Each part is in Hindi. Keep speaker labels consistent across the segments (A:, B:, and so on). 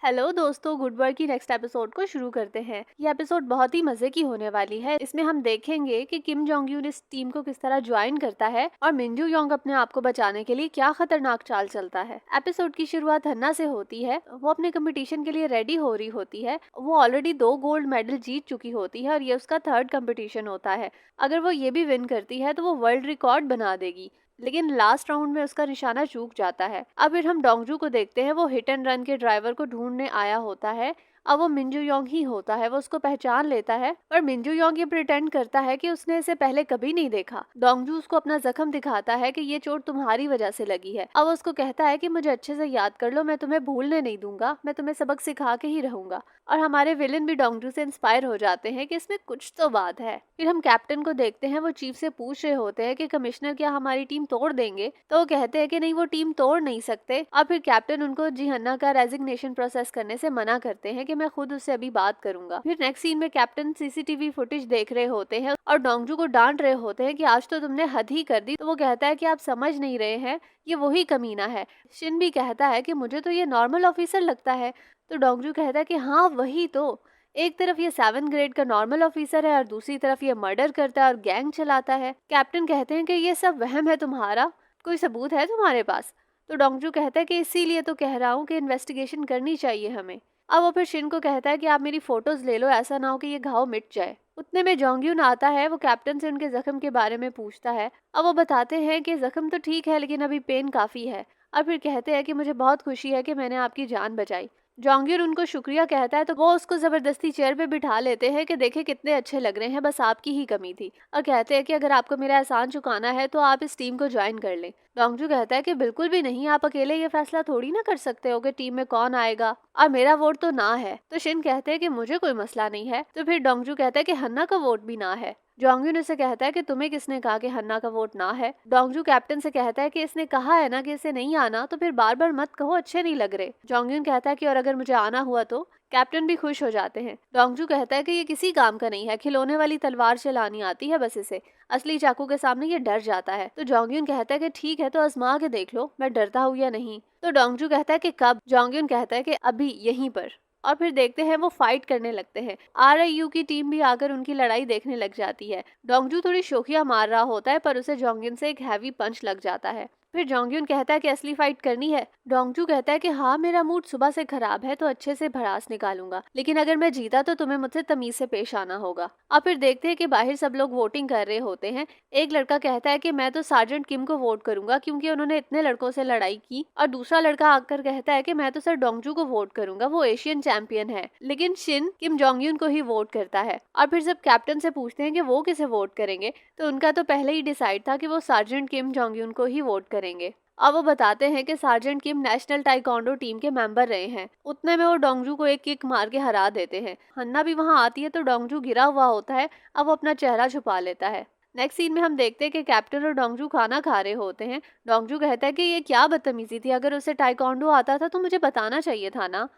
A: हेलो दोस्तों, गुड बाय की नेक्स्ट एपिसोड को शुरू करते हैं। ये एपिसोड बहुत ही मजे की होने वाली है। इसमें हम देखेंगे कि किम जोंग यून इस टीम को किस तरह ज्वाइन करता है और मिंजू योंग अपने आप को बचाने के लिए क्या खतरनाक चाल चलता है। एपिसोड की शुरुआत हन्ना से होती है। वो अपने कंपटीशन के लिए रेडी हो रही होती है। वो ऑलरेडी 2 गोल्ड मेडल जीत चुकी होती है और ये उसका 3rd कंपटीशन होता है। अगर वो ये भी विन करती है तो वो वर्ल्ड रिकॉर्ड बना देगी, लेकिन लास्ट राउंड में उसका निशाना चूक जाता है। अब फिर हम डोंगजू को देखते हैं। वो हिट एंड रन के ड्राइवर को ढूंढने आया होता है। अब वो मिंजू योंग ही होता है। वो उसको पहचान लेता है और मिंजू योंग ये प्रिटेंड करता है कि उसने इसे पहले कभी नहीं देखा। डोंगजू उसको अपना जख्म दिखाता है कि ये चोट तुम्हारी वजह से लगी है। अब वो उसको कहता है कि मुझे अच्छे से याद कर लो, मैं तुम्हें भूलने नहीं दूंगा, मैं तुम्हें सबक सिखा के ही रहूंगा। और हमारे विलेन भी डोंगजू से इंस्पायर हो जाते हैं कि इसमें कुछ तो बात है। फिर हम कैप्टन को देखते हैं। वो चीफ से पूछ रहे होते हैं कि कमिश्नर क्या हमारी टीम तोड़ देंगे, तो वो कहते हैं कि नहीं, वो टीम तोड़ नहीं सकते। और फिर कैप्टन उनको जिहन्ना का रेजिग्नेशन प्रोसेस करने से मना करते हैं कि मैं खुद उससे अभी बात करूंगा। फिर नेक्स्ट सीन में कैप्टन सीसीटीवी फुटेज देख रहे होते हैं और डोंगजू को डांट रहे होते हैं कि आज तो तुमने हद ही कर दी। तो वो कहता है कि आप समझ नहीं रहे हैं, ये वही कमीना है। शिन भी कहता है कि मुझे तो ये नॉर्मल ऑफिसर लगता है। तो डोंगजू कहता है कि हाँ वही तो, एक तरफ ये 7 ग्रेड का नॉर्मल ऑफिसर है और दूसरी तरफ ये मर्डर करता है और गैंग चलाता है। कैप्टन कहते हैं कि ये सब वहम है तुम्हारा, कोई सबूत है तुम्हारे पास? तो डोंगजू कहता है कि इसीलिए तो कह रहा हूँ कि इन्वेस्टिगेशन करनी चाहिए हमें। अब वो फिर शिन को कहता है कि आप मेरी फोटोज ले लो, ऐसा ना हो कि ये घाव मिट जाए। उतने में जोंगयून आता है। वो कैप्टन से उनके जख्म के बारे में पूछता है। अब वो बताते हैं कि जख्म तो ठीक है लेकिन अभी पेन काफी है। और फिर कहते हैं कि मुझे बहुत खुशी है कि मैंने आपकी जान बचाई। जोंगयून उनको शुक्रिया कहता है तो वो उसको जबरदस्ती चेयर पे बिठा लेते हैं कि देखे कितने अच्छे लग रहे हैं, बस आपकी ही कमी थी। और कहते हैं कि अगर आपको मेरा एहसान चुकाना है तो आप इस टीम को ज्वाइन कर लें। डोंगजू कहता है कि बिल्कुल भी नहीं, आप अकेले ये फैसला थोड़ी ना कर सकते हो कि टीम में कौन आएगा, और मेरा वोट तो ना है। तो शिन कहते हैं कि मुझे कोई मसला नहीं है। तो फिर डोंगजू कहता है कि हन्ना का वोट भी ना है। जोंगयून उसे कहता है कि तुम्हें किसने कहा कि हन्ना का वोट ना है? डोंगजू कैप्टन से कहता है कि इसने कहा है ना कि इसे नहीं आना, तो फिर बार बार मत कहो, अच्छे नहीं लग रहे। जोंगयून कहता है कि और अगर मुझे आना हुआ तो? कैप्टन भी खुश हो जाते हैं। डोंगजू कहता है कि ये किसी काम का नहीं है, खिलौने वाली तलवार चलानी आती है बस इसे, असली चाकू के सामने ये डर जाता है। तो जोंगयून कहता है कि ठीक है तो आजमा के देख लो, मैं डरता हूँ या नहीं। तो डोंगजू कहता है कि कब? जोंगयून कहता है कि अभी, यहीं पर। और फिर देखते हैं वो फाइट करने लगते हैं। आरआईयू की टीम भी आकर उनकी लड़ाई देखने लग जाती है। डोंगजू थोड़ी शोखिया मार रहा होता है पर उसे जोंगयून से एक हैवी पंच लग जाता है। फिर जोंगयून कहता है कि असली फाइट करनी है। डोंगजू कहता है कि हाँ, मेरा मूड सुबह से खराब है तो अच्छे से भड़ास निकालूंगा, लेकिन अगर मैं जीता तो तुम्हें मुझसे तमीज से पेश आना होगा। और फिर देखते हैं कि बाहर सब लोग वोटिंग कर रहे होते हैं। एक लड़का कहता है कि मैं तो सार्जेंट किम को वोट करूंगा क्योंकि उन्होंने इतने लड़कों से लड़ाई की। और दूसरा लड़का आकर कहता है कि मैं तो सर डोंगजू को वोट करूंगा, वो एशियन चैंपियन है। लेकिन शिन किम जोंगयून को ही वोट करता है। और फिर सब कैप्टन से पूछते हैं कि वो किसे वोट करेंगे, तो उनका तो पहले ही डिसाइड था कि वो सार्जेंट किम जोंगयून को ही वोट करेंगे। अब वो बताते हैं कि सार्जेंट किम नेशनल टाइकोंडो टीम के मेंबर रहे हैं। उतने में वो डोंगजू को एक किक मार के हरा देते हैं। हन्ना भी वहां आती है तो डोंगजू गिरा हुआ होता है। अब वो अपना चेहरा छुपा लेता है। नेक्स्ट सीन में हम देखते हैं कि कैप्टन और डोंगजू खाना खा रहे होते हैं। डोंगजू कहता है कि ये क्या बदतमीजी थी, अगर उसे टाइकोंडो आता था तो मुझे बताना चाहिए था ना।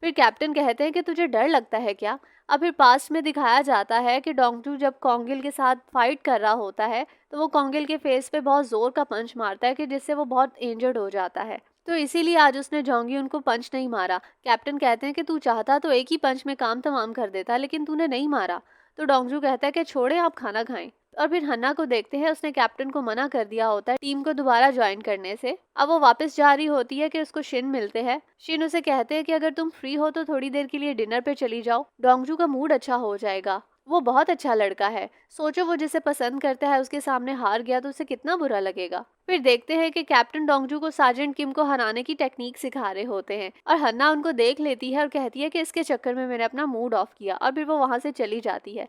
A: फिर कैप्टन कहते हैं कि तुझे डर लगता है क्या? अब फिर पास्ट में दिखाया जाता है कि डोंगजू जब कोंगिल के साथ फाइट कर रहा होता है तो वो कोंगिल के फेस पे बहुत जोर का पंच मारता है कि जिससे वो बहुत इंजर्ड हो जाता है। तो इसीलिए आज उसने जोंगयून को पंच नहीं मारा। कैप्टन कहते हैं कि तू चाहता तो एक ही पंच में काम तमाम कर देता, लेकिन तूने नहीं मारा। तो डोंगजू कहता है कि छोड़े, आप खाना खाएं। और फिर हन्ना को देखते हैं। उसने कैप्टन को मना कर दिया होता है टीम को दोबारा ज्वाइन करने से। अब वो वापस जा रही होती है कि उसको शिन मिलते हैं। शिन उसे कहते हैं कि अगर तुम फ्री हो तो थोड़ी देर के लिए डिनर पे चली जाओ, डोंगजू का मूड अच्छा हो जाएगा। वो बहुत अच्छा लड़का है, सोचो वो जिसे पसंद करता है उसके सामने हार गया तो उसे कितना बुरा लगेगा। फिर देखते हैं कि कैप्टन डोंगजू को सार्जेंट किम को हराने की टेक्निक सिखा रहे होते हैं और हन्ना उनको देख लेती है और कहती है कि इसके चक्कर में मैंने अपना मूड ऑफ किया, और फिर वो वहां से चली जाती है।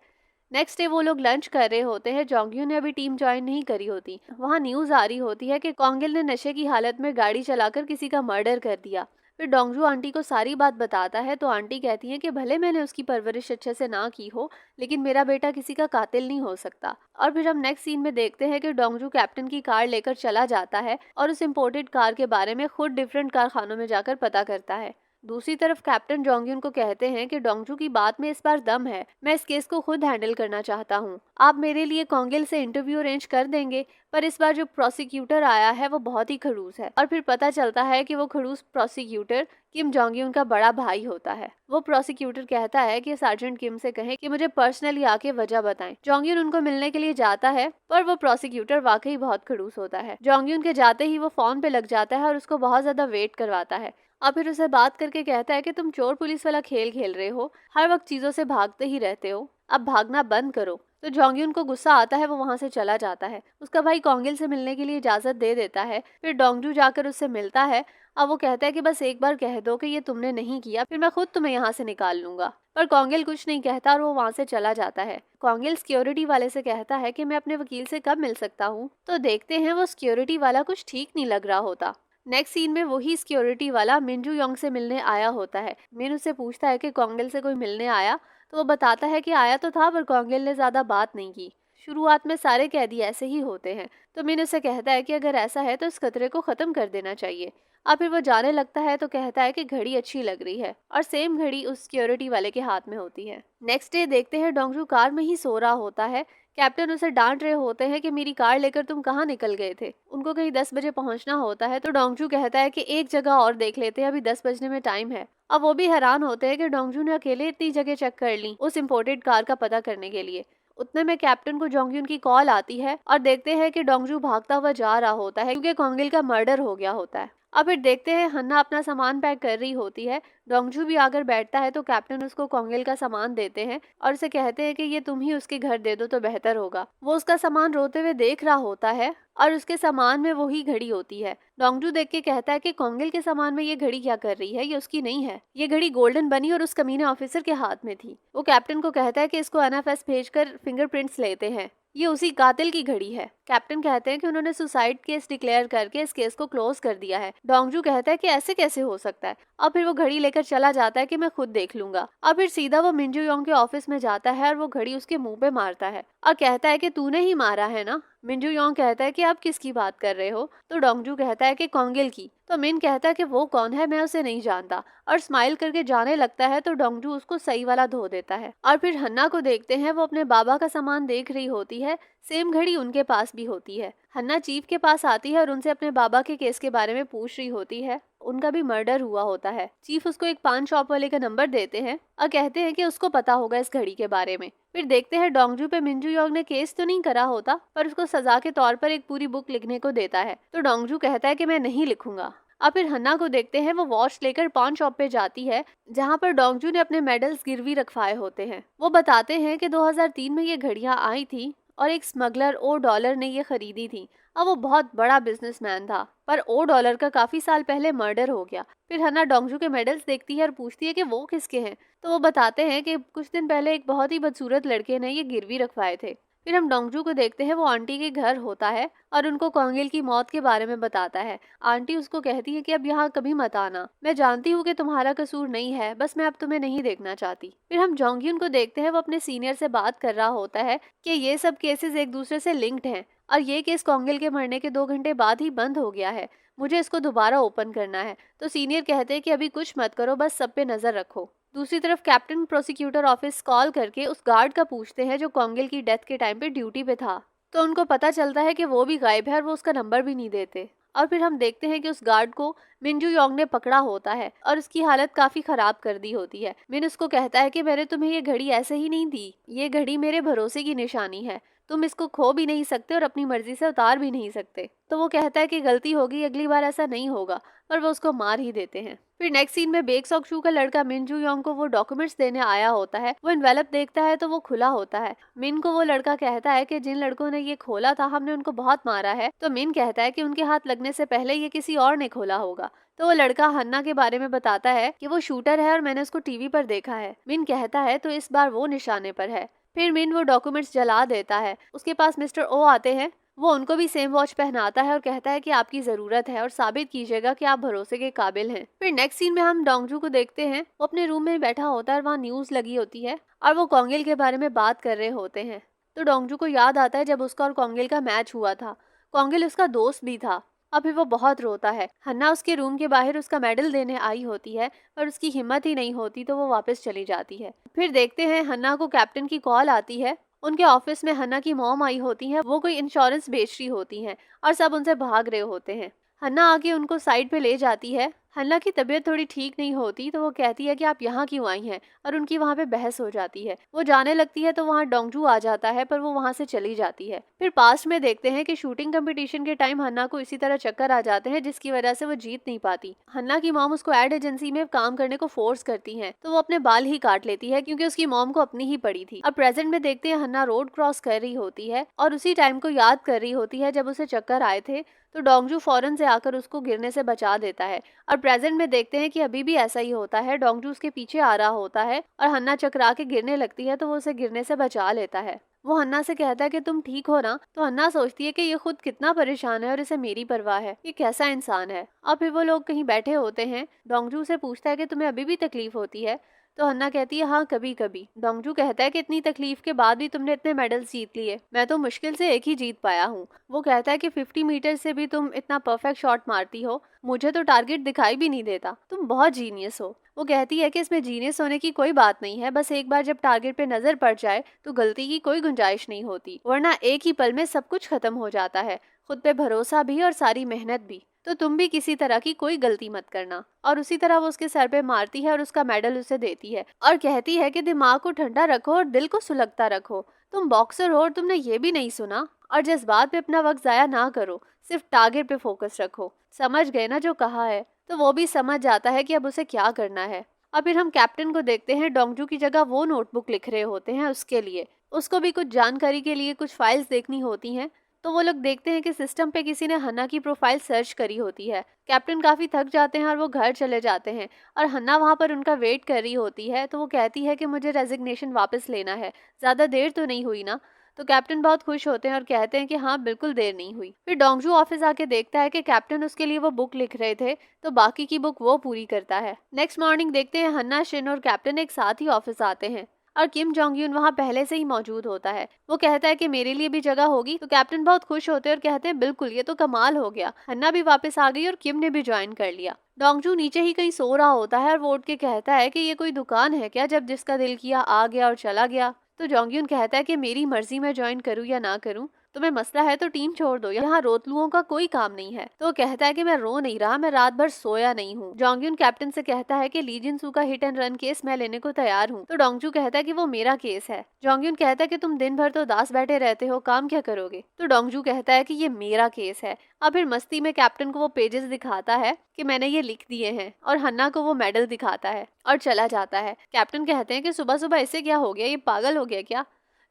A: नेक्स्ट डे वो लोग लंच कर रहे होते हैं। जोंगयून ने अभी टीम ज्वाइन नहीं करी होती। वहाँ न्यूज आ रही होती है कि कोंगिल ने नशे की हालत में गाड़ी चलाकर किसी का मर्डर कर दिया। फिर डोंगजू आंटी को सारी बात बताता है तो आंटी कहती है कि भले मैंने उसकी परवरिश अच्छे से ना की हो, लेकिन मेरा बेटा किसी का कातिल नहीं हो सकता। और फिर हम नेक्स्ट सीन में देखते हैं कि डोंगजू कैप्टन की कार लेकर चला जाता है और उस इम्पोर्टेड कार के बारे में खुद डिफरेंट कारखानों में जाकर पता करता है। दूसरी तरफ कैप्टन जोंगयुन को कहते हैं कि डोंगजू की बात में इस बार दम है, मैं इस केस को खुद हैंडल करना चाहता हूँ, आप मेरे लिए कोंगिल से इंटरव्यू अरेंज कर देंगे। पर इस बार जो प्रोसिक्यूटर आया है वो बहुत ही खड़ूस है और फिर पता चलता है कि वो खड़ूस प्रोसिक्यूटर किम जोंगयुन का बड़ा भाई होता है। वो प्रोसिक्यूटर कहता है कि सार्जेंट किम से कहें कि मुझे पर्सनली आके वजह बताएं। जोंगयुन उनको मिलने के लिए जाता है पर वो प्रोसिक्यूटर वाकई बहुत खड़ूस होता है। जोंगयुन के जाते ही वो फोन पे लग जाता है और उसको बहुत ज्यादा वेट करवाता है और फिर उसे बात करके कहता है कि तुम चोर पुलिस वाला खेल खेल रहे हो, हर वक्त चीजों से भागते ही रहते हो, अब भागना बंद करो। तो जोंगयुन को गुस्सा आता है, वो वहां से चला जाता है। उसका भाई कोंगिल से मिलने के लिए इजाजत दे देता है। फिर डोंगजू जाकर उससे मिलता है। अब वो कहता है कि बस एक बार कह दो कि ये तुमने नहीं किया, फिर मैं खुद तुम्हें यहाँ से निकाल लूंगा। पर कोंगिल कुछ नहीं कहता और वो वहां से चला जाता है। कोंगिल सिक्योरिटी वाले से कहता है कि मैं अपने वकील से कब मिल सकता हूँ। तो देखते हैं वो सिक्योरिटी वाला कुछ ठीक नहीं लग रहा होता। नेक्स्ट सीन में वही सिक्योरिटी वाला मिंजू योंग से मिलने आया होता है। मिन उससे पूछता है कि कोंगिल से कोई मिलने आया, तो वो बताता है कि आया तो था पर कोंगिल ने ज्यादा बात नहीं की। शुरुआत में सारे कैदी ऐसे ही होते हैं। तो मिन उसे कहता है कि अगर ऐसा है तो इस खतरे को खत्म कर देना चाहिए। अब फिर वो जाने लगता है तो कहता है कि घड़ी अच्छी लग रही है और सेम घड़ी उस सिक्योरिटी वाले के हाथ में होती है। नेक्स्ट डे देखते हैं डोंगजू कार में ही सो रहा होता है। कैप्टन उसे डांट रहे होते हैं कि मेरी कार लेकर तुम कहाँ निकल गए थे। उनको कहीं 10 बजे पहुंचना होता है तो डोंगजू कहता है कि एक जगह और देख लेते हैं, अभी 10 बजने में टाइम है। अब वो भी हैरान होते हैं कि डोंगजू ने अकेले इतनी जगह चेक कर ली उस इम्पोर्टेड कार का पता करने के लिए। उतने में कैप्टन को जोंगयुन की कॉल आती है और देखते हैं कि डोंगजू भागता हुआ जा रहा होता है क्योंकि कोंगिल का मर्डर हो गया होता है। अब फिर देखते हैं हन्ना अपना सामान पैक कर रही होती है। डोंगजू भी आकर बैठता है तो कैप्टन उसको कोंगिल का सामान देते हैं और उसे कहते हैं कि ये तुम ही उसके घर दे दो तो बेहतर होगा। वो उसका सामान रोते हुए देख रहा होता है और उसके सामान में वही घड़ी होती है। डोंगजू देख के कहता है कि कोंगिल के सामान में ये घड़ी क्या कर रही है, ये उसकी नहीं है, ये घड़ी गोल्डन बनी और उस कमीने ऑफिसर के हाथ में थी। वो कैप्टन को कहता है कि इसको एनएफएस भेजकर फिंगरप्रिंट्स लेते हैं, ये उसी कातिल की घड़ी है। कैप्टन कहते हैं कि उन्होंने सुसाइड केस डिक्लेयर करके इस केस को क्लोज कर दिया है। डोंगजू कहता है कि ऐसे कैसे हो सकता है। अब फिर वो घड़ी लेकर चला जाता है कि मैं खुद देख लूंगा। अब फिर सीधा वो मिंजू योंग के ऑफिस में जाता है और वो घड़ी उसके मुंह पे मारता है और कहता है कि तूने ही मारा है ना। मिंजू योंग कहता है कि आप किसकी बात कर रहे हो। तो डोंगजू कहता है कि कोंगिल की। तो मिन कहता है कि वो कौन है, मैं उसे नहीं जानता और स्माइल करके जाने लगता है। तो डोंगजू उसको सही वाला धो देता है। और फिर हन्ना को देखते हैं, वो अपने बाबा का सामान देख रही होती है। सेम घड़ी उनके पास भी होती है। हन्ना चीफ के पास आती है और उनसे अपने बाबा के केस के बारे में पूछ रही होती है। उनका भी मर्डर हुआ होता है। चीफ उसको एक पान शॉप वाले का नंबर देते हैं और कहते हैं कि उसको पता होगा इस घड़ी के बारे में। फिर देखते हैं डोंगजू पे मिंजू योंग ने केस तो नहीं करा होता पर उसको सजा के तौर पर एक पूरी बुक लिखने को देता है। तो डोंगजू कहता है कि मैं नहीं लिखूंगा। अब फिर हन्ना को देखते हैं, वो वॉच लेकर पान शॉप पे जाती है जहाँ पर डोंगजू ने अपने मेडल्स गिरवी रखवाए होते हैं। वो बताते हैं कि 2003 में ये घड़ियां आई थी और एक स्मगलर $O ने ये खरीदी थी। अब वो बहुत बड़ा बिजनेसमैन था पर $O का काफी साल पहले मर्डर हो गया। फिर हन्ना डोंगजू के मेडल्स देखती है और पूछती है कि वो किसके हैं। तो वो बताते हैं कि कुछ दिन पहले एक बहुत ही बदसूरत लड़के ने ये गिरवी रखवाए थे। फिर हम डोंगजू को देखते हैं, वो आंटी के घर होता है और उनको कोंगिल की मौत के बारे में बताता है। आंटी उसको कहती है कि अब यहाँ कभी मत आना, मैं जानती हूँ कि तुम्हारा कसूर नहीं है, बस मैं अब तुम्हें नहीं देखना चाहती। फिर हम जोंगयुन को देखते हैं, वो अपने सीनियर से बात कर रहा होता है कि ये सब केसेस एक दूसरे से लिंक्ड हैं और ये केस कोंगिल के मरने के 2 घंटे बाद ही बंद हो गया है, मुझे इसको दोबारा ओपन करना है। तो सीनियर कहते हैं कि अभी कुछ मत करो, बस सब पे नजर रखो। दूसरी तरफ कैप्टन प्रोसिक्यूटर ऑफिस कॉल करके उस गार्ड का पूछते हैं जो कोंगिल की डेथ के टाइम पे ड्यूटी पे था। तो उनको पता चलता है कि वो भी गायब है और वो उसका नंबर भी नहीं देते। और फिर हम देखते हैं कि उस गार्ड को मिंजू योंग ने पकड़ा होता है और उसकी हालत काफी खराब कर दी होती है। मिन उसको कहता है कि मैंने तुम्हें ये घड़ी ऐसे ही नहीं दी, ये घड़ी मेरे भरोसे की निशानी है, तुम इसको खो भी नहीं सकते और अपनी मर्जी से उतार भी नहीं सकते। तो वो कहता है कि गलती होगी, अगली बार ऐसा नहीं होगा, पर वो उसको मार ही देते हैं। फिर नेक्स्ट सीन में बेक सॉक शू का लड़का मिंजू योंग को वो डॉक्यूमेंट्स देने आया होता है। वो एनवेलप देखता है तो वो खुला होता है। मिन को वो लड़का कहता है कि जिन लड़कों ने ये खोला था हमने उनको बहुत मारा है। तो मिन कहता है कि उनके हाथ लगने से पहले ये किसी और ने खोला होगा। तो वो लड़का हन्ना के बारे में बताता है कि वो शूटर है और मैंने उसको टीवी पर देखा है। मिन कहता है तो इस बार वो निशाने पर है। फिर मिन वो डॉक्यूमेंट्स जला देता है। उसके पास मिस्टर ओ आते हैं, वो उनको भी सेम वॉच पहनाता है और कहता है कि आपकी जरूरत है और साबित कीजिएगा कि आप भरोसे के काबिल हैं। फिर नेक्स्ट सीन में हम डोंगजू को देखते हैं, वो अपने रूम में बैठा होता है और वहाँ न्यूज लगी होती है और वो कोंगिल के बारे में बात कर रहे होते हैं। तो डोंगजू को याद आता है जब उसका और कोंगिल का मैच हुआ था, कोंगिल उसका दोस्त भी था और फिर वो बहुत रोता है। हन्ना उसके रूम के बाहर उसका मेडल देने आई होती है पर उसकी हिम्मत ही नहीं होती तो वो वापस चली जाती है। फिर देखते हैं हन्ना को कैप्टन की कॉल आती है। उनके ऑफिस में हन्ना की मॉम आई होती है, वो कोई इंश्योरेंस बेच रही होती हैं और सब उनसे भाग रहे होते हैं। हन्ना आके उनको साइड पे ले जाती है। हन्ना की तबीयत थोड़ी ठीक नहीं होती तो वो कहती है कि आप यहाँ क्यों आई हैं, और उनकी वहाँ पे बहस हो जाती है। वो जाने लगती है तो वहाँ डोंगजू आ जाता है पर वो वहाँ से चली जाती है। फिर पास्ट में देखते हैं कि शूटिंग कंपटीशन के टाइम हन्ना को इसी तरह चक्कर आ जाते हैं जिसकी वजह से वो जीत नहीं पाती। हन्ना की मॉम उसको एड एजेंसी में काम करने को फोर्स करती है तो वो अपने बाल ही काट लेती है क्योंकि उसकी मॉम को अपनी ही पड़ी थी। अब प्रेजेंट में देखते हैं हन्ना रोड क्रॉस कर रही होती है और उसी टाइम को याद कर रही होती है जब उसे चक्कर आए थे, तो डोंगजू फौरन से आकर उसको गिरने से बचा देता है। और प्रेजेंट में देखते हैं कि अभी भी ऐसा ही होता है। डोंगजू उसके पीछे आ रहा होता है और हन्ना चकरा के गिरने लगती है तो वो उसे गिरने से बचा लेता है। वो हन्ना से कहता है कि तुम ठीक हो ना, तो हन्ना सोचती है कि ये खुद कितना परेशान है और इसे मेरी परवाह है, ये कैसा इंसान है। अब फिर वो लोग कहीं बैठे होते हैं। डोंगजू से पूछता है कि तुम्हें अभी भी तकलीफ होती है, तो हन्ना कहती है हाँ कभी कभी। डोंगजू कहता है कि इतनी तकलीफ के बाद भी तुमने इतने मेडल्स जीत लिए, मैं तो मुश्किल से एक ही जीत पाया हूँ। वो कहता है कि 50 मीटर से भी तुम इतना परफेक्ट शॉट मारती हो, मुझे तो टारगेट दिखाई भी नहीं देता, तुम बहुत जीनियस हो। वो कहती है कि इसमें जीनियस होने की कोई बात नहीं है, बस एक बार जब टारगेट पे नजर पड़ जाए तो गलती की कोई गुंजाइश नहीं होती, वरना एक ही पल में सब कुछ खत्म हो जाता है, खुद पे भरोसा भी और सारी मेहनत भी। तो तुम भी किसी तरह की कोई गलती मत करना। और उसी तरह वो उसके सर पे मारती है और उसका मेडल उसे देती है और कहती है कि दिमाग को ठंडा रखो और दिल को सुलगता रखो, तुम बॉक्सर हो और तुमने ये भी नहीं सुना, और जज्बात पे अपना वक्त जाया ना करो, सिर्फ टारगेट पे फोकस रखो। समझ गए ना जो कहा है। तो वो भी समझ जाता है कि अब उसे क्या करना है। और फिर हम कैप्टन को देखते हैं, डोंगजू की जगह वो नोटबुक लिख रहे होते हैं उसके लिए। उसको भी कुछ जानकारी के लिए कुछ फाइल्स देखनी होती हैं। तो वो लोग देखते हैं कि सिस्टम पे किसी ने हन्ना की प्रोफाइल सर्च करी होती है। कैप्टन काफी थक जाते हैं और वो घर चले जाते हैं और हन्ना वहाँ पर उनका वेट कर रही होती है। तो वो कहती है कि मुझे रेजिग्नेशन वापस लेना है, ज्यादा देर तो नहीं हुई ना। तो कैप्टन बहुत खुश होते हैं और कहते हैं कि हाँ बिल्कुल देर नहीं हुई। फिर डोंगजू ऑफिस आके देखता है कि कैप्टन उसके लिए वो बुक लिख रहे थे, तो बाकी की बुक वो पूरी करता है। नेक्स्ट मॉर्निंग देखते हैं हन्ना, शिन और कैप्टन एक साथ ही ऑफिस आते हैं और किम जोंग यून वहाँ पहले से ही मौजूद होता है। वो कहता है कि मेरे लिए भी जगह होगी, तो कैप्टन बहुत खुश होते हैं और कहते हैं बिल्कुल, ये तो कमाल हो गया। हन्ना भी वापस आ गई और किम ने भी ज्वाइन कर लिया। डोंगजू नीचे ही कहीं सो रहा होता है और वो उठ के कहता है कि ये कोई दुकान है क्या, जब जिसका दिल किया आ गया और चला गया। तो जोंगयून कहता है कि मेरी मर्जी में ज्वाइन करूँ या ना करूँ, तुम्हें मसला है तो टीम छोड़ दो, यहाँ रोतलुओं का कोई काम नहीं है। तो वो कहता है कि मैं रो नहीं रहा, मैं रात भर सोया नहीं हूँ। जोंगयून कैप्टन से कहता है कि ली जिन-सू का हिट एंड रन केस मैं लेने को तैयार हूँ। तो डोंगजू कहता है कि वो मेरा केस है। जोंगयून कहता है कि तुम दिन भर तो दास बैठे रहते हो, काम क्या करोगे। तो डोंगजू कहता है कि ये मेरा केस है। अब फिर मस्ती में कैप्टन को वो पेजेस दिखाता है कि मैंने ये लिख दिए हैं, और हन्ना को वो मेडल दिखाता है और चला जाता है। कैप्टन कहते हैं कि सुबह सुबह इससे क्या हो गया, ये पागल हो गया क्या।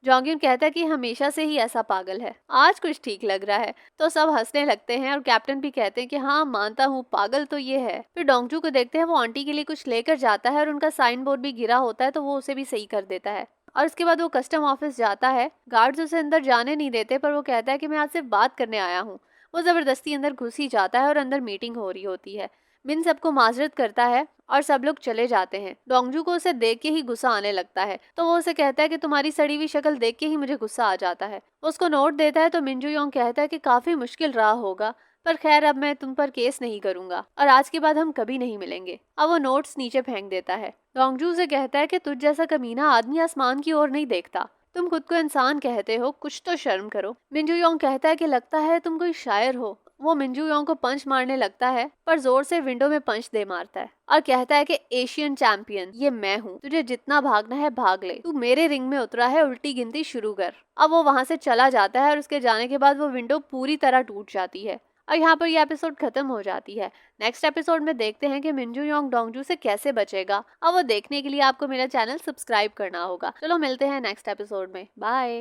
A: जोंगयून कहता है कि हमेशा से ही ऐसा पागल है, आज कुछ ठीक लग रहा है। तो सब हंसने लगते हैं और कैप्टन भी कहते हैं कि हाँ मानता हूँ, पागल तो ये है। फिर डोंगजू को देखते हैं, वो आंटी के लिए कुछ लेकर जाता है और उनका साइन बोर्ड भी गिरा होता है, तो वो उसे भी सही कर देता है। और उसके बाद वो कस्टम ऑफिस जाता है। गार्ड्स उसे अंदर जाने नहीं देते, पर वो कहता है कि मैं आज सिर्फ बात करने आया हूँ। वो जबरदस्ती अंदर घुस ही जाता है और अंदर मीटिंग हो रही होती है। मिन सबको माजरत करता है और सब लोग चले जाते हैं। डोंगजू को उसे देख के ही गुस्सा आने लगता है, तो वो उसे कहता है कि तुम्हारी सड़ी हुई शक्ल देख के ही मुझे गुस्सा आ जाता है। वो उसको नोट देता है, तो मिंजू योंग कहता है कि काफी मुश्किल रहा होगा, पर खैर अब मैं तुम पर केस नहीं करूंगा और आज के बाद हम कभी नहीं मिलेंगे। अब वो नोट्स नीचे फेंक देता है। डोंगजू से कहता है कि तुझ जैसा कमीना आदमी आसमान की ओर नहीं देखता, तुम खुद को इंसान कहते हो, कुछ तो शर्म करो। मिंजू योंग कहता है कि लगता है तुम कोई शायर हो। वो मिंजू योंग को पंच मारने लगता है, पर जोर से विंडो में पंच दे मारता है और कहता है कि एशियन चैंपियन ये मैं हूँ, तुझे जितना भागना है भाग ले, तू मेरे रिंग में उतरा है, उल्टी गिनती शुरू कर। अब वो वहां से चला जाता है और उसके जाने के बाद वो विंडो पूरी तरह टूट जाती है और यहाँ पर ये एपिसोड खत्म हो जाती है। नेक्स्ट एपिसोड में देखते हैं कि मिंजू योंग डोंगजू से कैसे बचेगा। अब वो देखने के लिए आपको मेरा चैनल सब्सक्राइब करना होगा। चलो मिलते हैं नेक्स्ट एपिसोड में, बाय।